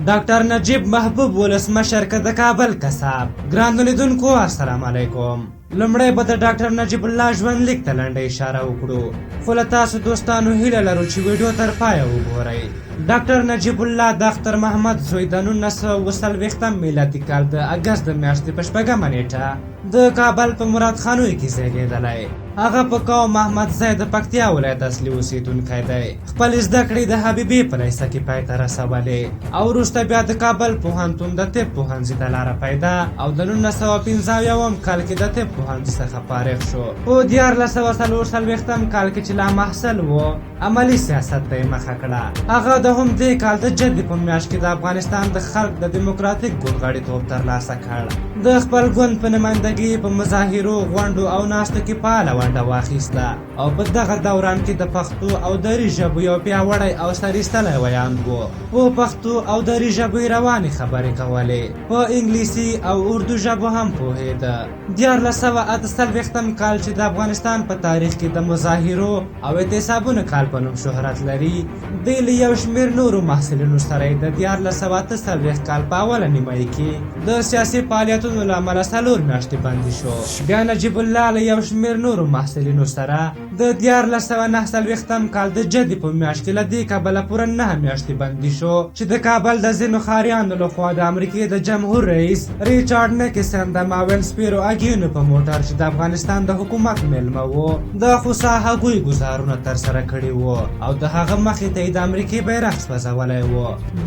ډاکټر نجیب محبوب ولسمشر که د کابل کساب. ګرانو لیدونکو السلام علیکم. لومړی به د ډاکټر نجیب الله ژوندلیک ته لنډه اشاره وکړو، خو له تاسو دوستانو هیله لرو چې ویډیو تر پایه وګورئ. ډاکټر نجیب الله د اختر محمد زوی د 1940 میلادي کال د اګست د میاشتې په 6مه نیټه د کابل په مراد خانوي کې زیږېدلی. هغه په قوم محمد زی د پکتیا ولایت اصلي اوسېدونکی دی. خپل زده کړې د حبیبي په لیسه کې پای ته رسولې او وروسته بیا د کابل پوهنتون د طب پوهنځي ته لاره پیدا او د 1915 کال کې د طب پوهنځي څخه فارغ شو. په 1440 کال کې چې لا محصل و، عملي سیاست ته یې مخه کړه. هغه د همدې کال د جدي په میاشت کې د افغانستان د خلق د دیموکراتیک ګوند غړیتوب ترلاسه کړ. د خپل ګوند په نمایندګۍ په مظاهرو، غونډو او ناستو کې فعاله ونډه واخیسته او په دغه دوران کې د پښتو او دري ژبو یو پیاوړی او سرایستلی ویاند و. په پښتو او دري ژبو یې روانې خبرې کولې، په انګلیسي او اردو ژبو هم پوهېده. 1448 کال چې د افغانستان په تاریخ کې د مظاهرو او اعتصابونو کال په نوم شهرت لري، دی له یو شمېر نورو محصلینو سره یې د 1448 کال په اوله نیمایي کې د سیاسي فعالیتونو له امله 4 میاشتې بندي شو. بیا نجیب الله له یو شمېر نورو محصلینو سره د 1449 کال د جدي په میاشت کې له دې کبله پوره 9 میاشتې بندي شو چې د کابل د ځینو ښاریانو لخوا د امریکې د جمهور رئیس ریچارډ نیکسن د ماون سپیرو اګینو په موټر چې د افغانستان د حکومت میلمه و د خوسا هغوی ګزارونه ترسره کړي وو او د هغه مخې ته یې د امریکې بیرغ سوځولی و.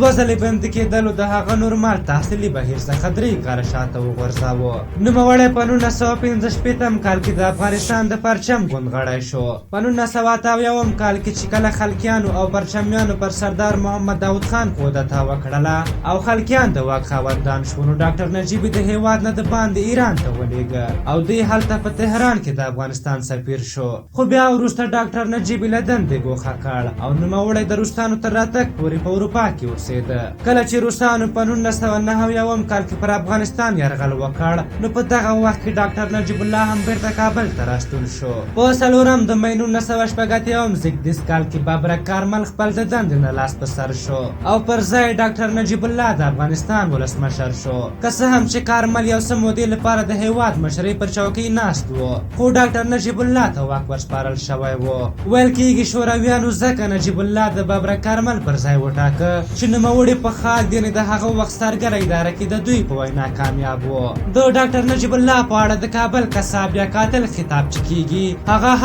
2 ځلې بندي کېدلو د هغه نورمال تحصیلي بهیر څخه 3 کاله شاته وغورځاوه. نوموړی په 1915 کال کې د افغانستان د پرچم ګوند غړی شو. په 1988 کال کې چې کله خلقیانو او پرچمیانو پر سردار محمد داود خان کودتا وکړله او خلقیان د واک خاوندان شو، نو ډاکټر نجیب د هیواد نه د باندې ایران ته ولېږه او دی هلته په تهران کې د افغانستان سفیر شو. خو بیا وروسته ډاکټر نجیب له دندې ګوښه کړ او نوموړی د روسانو تر راتګ پورې په اروپا کې اوسېده. کله چې روسانو په 1999 کال کې پر افغانستان یرغل وکړ، نو په دغه وخت کې ډاکټر نجیب الله هم بیرته کابل ته راستون شو. په 4 د مې 1980 زیږدیز کال کې بابرک کارمل خپل د دندې نه لاس په سر شو او پر ځای ډاکټر نجیب الله د افغانستان ولسمشر شو. که څه هم چې کارمل یو څه مودې لپاره د هیواد مشرۍ پر چوکۍ ناست و، خو ډاکټر نجیب الله ته واک ورسپارل شوی و. ویل کېږي شورویانو ځکه نجیب الله د بابرک کارمل پر ځای وټاکه چې نوموړي په خاک یعنې د هغه وخت سرګره اداره کې د دوی په وینا کامیاب و. د ډاکټر نجیب الله په اړه د کابل کساب یا قاتل خطاب چې کېږي،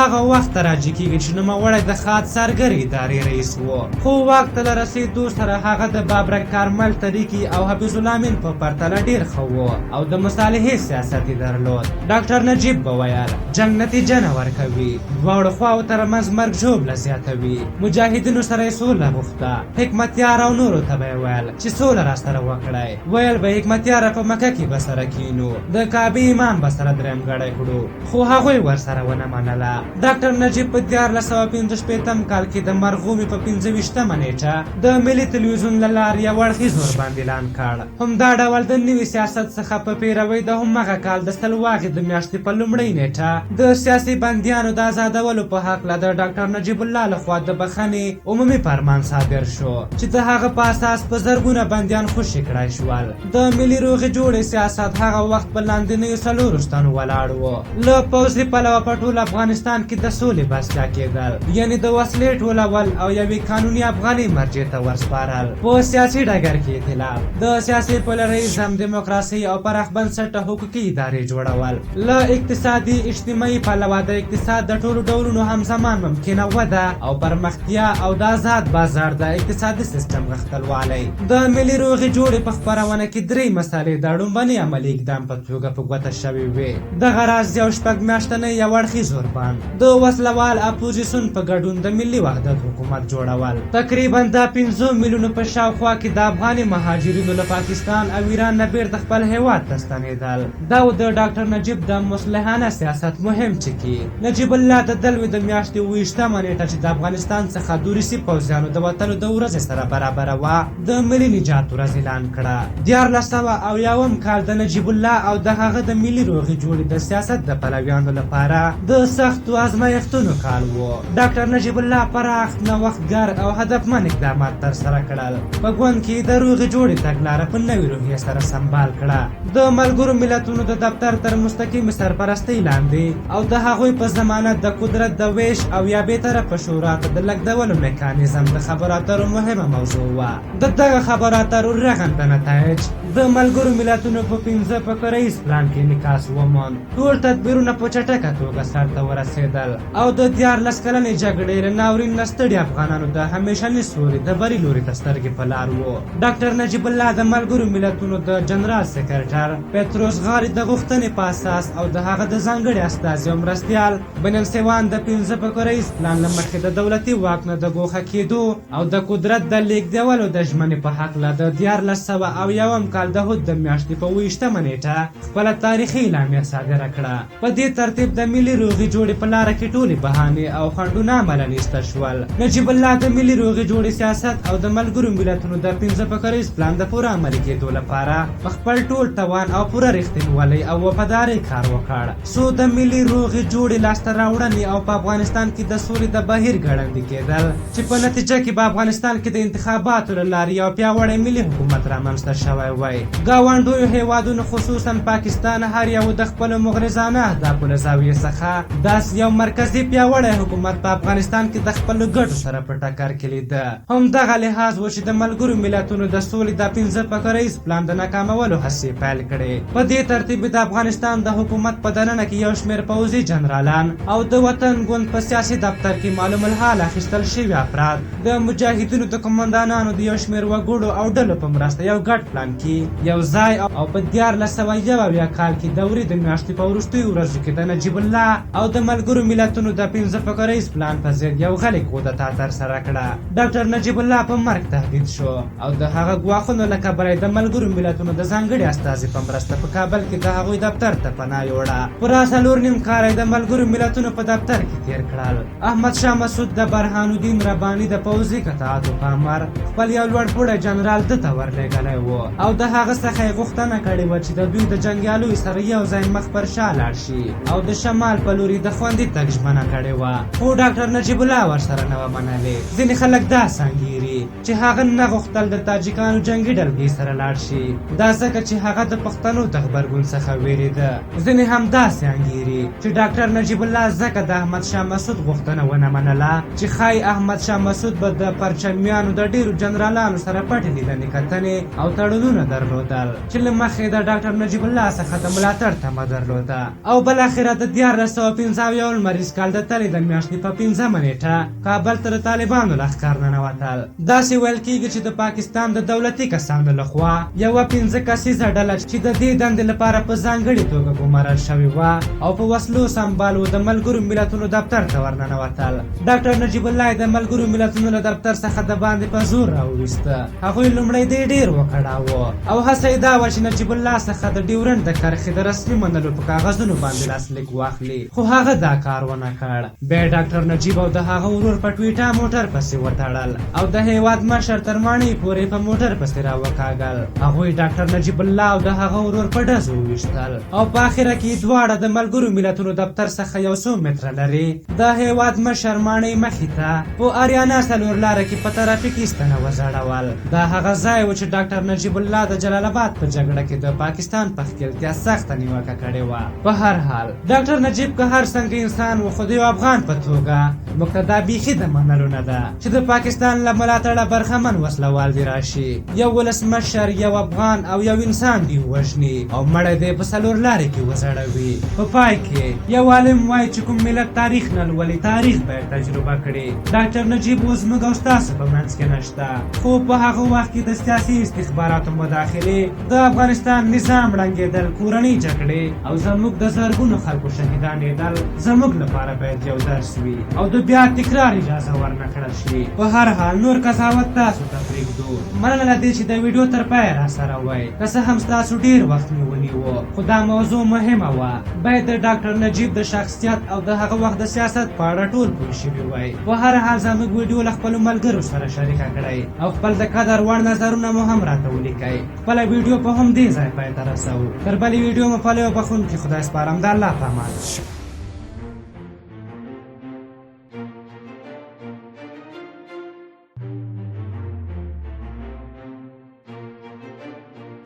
هغه وخت ته راجع کېږي چې نوموړی د خاط سرګرې ادارې رئیس و. خو واک ته له رسېدو سره هغه د بابرک کارمل طریقې او حفیظ الله امین په پرتله ډېر ښه و او د مصالحې سیاست یې درلود. ډاکټر نجیب به ویل جنګ نتیجه نه ورکوي، دواړو خواو ترمنځ مرګ ژوبله زیاتوي. مجاهدینو سره یې سوله غوښته. حکمتیار او نورو ته به یې ویل چې سوله راسره وکړئ. ویل به حکمتیاره په مکه کې به سره کینو، د کعبې امام به سره درېمګړی کړو، خو هغوی ورسره ونه منله. ډاکټر نجیب په 1465 کال کې د مرغومي په 25مه نیټه د ملي تلویزیون له لارې یو اړخیز ورباندې اعلان کړ. همدا ډول د نوي سیاست څخه په پیروۍ د همغه کال د سلواغې د میاشتې په لومړۍ نیټه د سیاسي بندیانو د آزادولو په هکله د ډاکټر نجیب الله لخوا د بخښنې عمومي فرمان صادر شو چې د هغه په اساس په زرګونه بندیان خوشي کړای شول. د ملي روغې جوړې سیاست هغه وخت په لاندنیو 4 ستنو ولاړ و. له پوځي پلوه په ټول افغانستان کې د سولې بسیا کېدل، یعنې د وسلې ټولول او یوې قانوني افغاني مرجع ته ورسپارل. په سیاسي ډګر کې اختلاف، د سیاسي پولریزم، دیموکراسي او پراخ بنسټه حقوقي ادارې جوړول. له اقتصادي اجتماعي پلوه د اقتصاد د ټولو ډولونو همزمان ممکنه وده او پرمختیا او د آزاد بازار د اقتصادي سیستم غښتلوالی. د ملي روغې جوړې په خپرونه کې 3 مسالې د ډومبني عملي اقدام په توګه په ګوته شوې وې. دغه راز یو 6 میاشتنی یو اړخیز ورباند، د وسلوال اپوزیسون په ګډون د ملي وحدت حکومت جوړول. تقریبا د 5 میلیونو په شاوخوا کې د افغاني مهاجرینو له پاکستان او ایران نه بیرته خپل هیواد ته ستنېدل. دا و د ډاکټر نجیب د مصلحانه سیاست مهم ټکي. نجیب الله د دلوي د میاشتې 28مه نیټه چې د افغانستان څخه د روسي پوځیانو د وتلو د ورځې سره برابره وه، د ملي نجات ورځ اعلان کړه. 1401 کال د د نجیب الله او د هغه د ملي روغې جوړې د سیاست د پلویانو لپاره د سختو ازمایښتونو کال و. ډاکټر نجیب الله پراخ نوښتګر او هدفمند اقدامات ترسره کړل. په ګوند کې د روغې جوړې تګلاره په نوې روحیې سره سمبال کړه. د ملګرو ملتونو د دفتر تر مستقیم سرپرستۍ لاندې او د هغوی په ضمانت د قدرت د ویش او یا بېطرفه شورا ته د لږدولو میکانیزم د خبرو اترو مهمه موضوع وه. د دغه خبرو اترو رغنده نتایج د ملګرو ملتونو په 15 فقریز پلان کې انعکاس وموند. ټول تدبیرونه په چټکه توګه سرته ورسېدل او د 14 کلنې جګړې له ناورین نه ستړي افغانانو د همیشني سولې د بري لوري ته سترګې په لار وو. ډاکټر نجیب الله د ملګرو ملتونو د جنرال سکرټر پتروس غاري د غوښتنې په اساس او د هغه د ځانګړي استازي او مرستیال بنن سیوان د 15 فقریز پلان له مخې د دولتي واک نه د ګوښه کېدو او د قدرت د لیږدولو د ژمنې په هکله د 1401 کال د هود د میاشتې په 20مه نیټه خپله تاریخي اعلامیه صادره کړه. په دې ترتیب د ملي روغې جوړې په لاره کې ټولې بهانې او خنډونه عملاً ایسته شول. نجیب الله د ملي روغې جوړې سیاست او د ملګرو ملتونو د 15 فقریز پلان د پوره عملي کېدو لپاره په خپل ټول توان او پوره رښتینولۍ او وفادارۍ کار وکړ څو د ملي روغې جوړې لاسته راوړنې او په افغانستان کې د سولې د بهیر ګړندي کېدل چې په نتیجه کې په افغانستان کې د انتخاباتو له لارې یو پیاوړی ملي حکومت رامنځته شوی وای. ګاونډیو هیوادونو خصوصا پاکستان هر یو د خپلو مغرضانه اهدافو له زاویې څخه داسې یو مرکزي پیاوړی حکومت په افغانستان کې د خپلو ګټو سره په ټکر کې لیده. همدغه لحاظ و چې د ملګرو ملتونو د سولې د 15 فقریز پلان د ناکامولو هڅې پیل کړې. په دې ترتیب د افغانستان د حکومت په دننه کې یو شمېر پوځي جنرالان او د وطن ګوند په سیاسي دفتر کې معلوم الحال اخیستل شوي افراد د مجاهدینو د قمندانانو د یو شمېر وګړو او ډلو په مرسته یو ګډ پلان کې یو ځای او په 1401 کال کې دورې د میاشتې په وروستیو ورځو کې د نجیب الله او د ملګرو ملتونو د 15 فقریز پلان په ضد یو غلې کودتا ترسره کړه. ډاکټر نجیب الله په مرګ تهدید شو او د هغه ګواښونو له کبله د ملګرو ملتونو د ځانګړي استازي په مرسته په کابل کې د هغوی دفتر ته پناه یوړه. پوره 4 نیم کاله د ملګرو ملتونو په دفتر کې تیر کړل. احمد شاه مسعود د برهان الدین رباني د پوځي قطعاتو په امر خپل یو لوړپوړی جنرال ده ته ورلېږلی و او د هغه څخه یې غوښتنه کړې وه چې د دوی د جنګیالیو سره یو ځای مخ پر شا لاړ شي او د شمال په لوري د خوندي تګ ژمنه کړې وه. خو ډاکټر نجیب الله ورسره نه وه منلې. ځینې خلک داسې انګیري چې هغه نه غوښتل د تاجکانو جنګي ډلګۍ سره لاړ شي، دا ځکه چې هغه د پښتنو د غبرګون څخه وېرېده. ځینې هم داسې انګیري چې ډاکټر نجیب الله ځکه د احمد شاه مسعود غوښتنه ونه منله چې ښایي احمد شاه مسعود به د پرچمیانو د ډېرو جنرالانو سره پټې لیدنې کتنې او تړونونه درلودل چې له مخې د ډاکټر نجیب الله څخه د ملاتړ تمه درلوده. او بالاخره د 1415 لمریز کال د تلې د میاشتې په 15مه نیټه کابل ته د طالبانو لښکر ننوتل. داسې ویل کېږي چې د پاکستان د دولتي کسانو لخوا یوه 15 کسیزه ډله چې د دې دندې لپاره په ځانګړې توګه ګمارل شوې وه او په وسلو سمبال و د ملګرو ملتونو دفتر ته ورننوتل. ډاکټر نجیب الله د ملګرو ملتونو له دفتر څخه د باندې په زور راوویسته. هغوی لومړی دی ډېر وکړاوه او هڅه یې دا وه چې نجیب الله څخه د ډیورنډ د کرښې د رسمي منلو په کاغذونو باندې لاسلیک واخلي، خو هغه دا کار ونه کړ. بیا ډاکټر نجیب او د هغه ورور په ټویټا موټر پسې وتړل او د هیواد مشر تر ماڼۍ پورې په موټر پسې راوکاږل. هغوی ډاکټر نجیب الله او د هغه ورور په ډزو وویشتل او په اخره کې دواړه د ملګرو ملتونو دفتر څخه یو څو متره لرې د هیواد مشر ماڼۍ مخې ته په اریانا څلور لاره کې په ترافیکي ستنه وځړول. دا هغه ځای و چې ډاکټر نجیب الله د جلال آباد په جګړه کې د پاکستان په ښکېلتیا سخته نیوکه کړې وه. په هر حال ډاکټر نجیب که هر څنګه انسان و، خو د یو افغان په توګه موږ ته دا بیخي د منلو نه ده چې د پاکستان له ملاتړه برخمن وسلوال دې راشي، یو ولسمشر، یو افغان او یو انسان دې ووژني او مړی دې په څلور لارې کې وځړوي. په پای کې یو عالم وایي چې کوم ملت تاریخ نه لولي، تاریخ باید تجربه کړي. ډاکټر نجیب اوس موږ او ستاسو په منځ کې نشته، خو په هغه وخت کې د سیاسي استخباراتو مداخلې، د افغانستان نظام ړنګېدل، کورنۍ جګړې او زموږ د زرګونو خلکو شهیدانېدل زموږ لپاره باید یو درس وي او د بیا تکرار اجازه ورنه کړل شي. په هر حال نور کسان قضاوت تاسو ته پرېږدو. مننه له دې چې د ویډیو تر پایه راسره وای. که څه هم ستاسو ډېر وخت مې ونیو، خو دا موضوع مهمه وه. باید د ډاکټر نجیب د شخصیت او د هغه وخت د سیاست په اړه ټول پوه شوي وای. په هر حال زموږ ویډیو له خپلو ملګرو سره شریکه کړئ او خپل د قدر وړ نظرونه مو هم راته ولیکئ. خپله ویډیو په همدې ځای پای ته رسوو. تر بلې ویډیو مو پالئ او بخښونکي خدای سپارم. د الله په امان.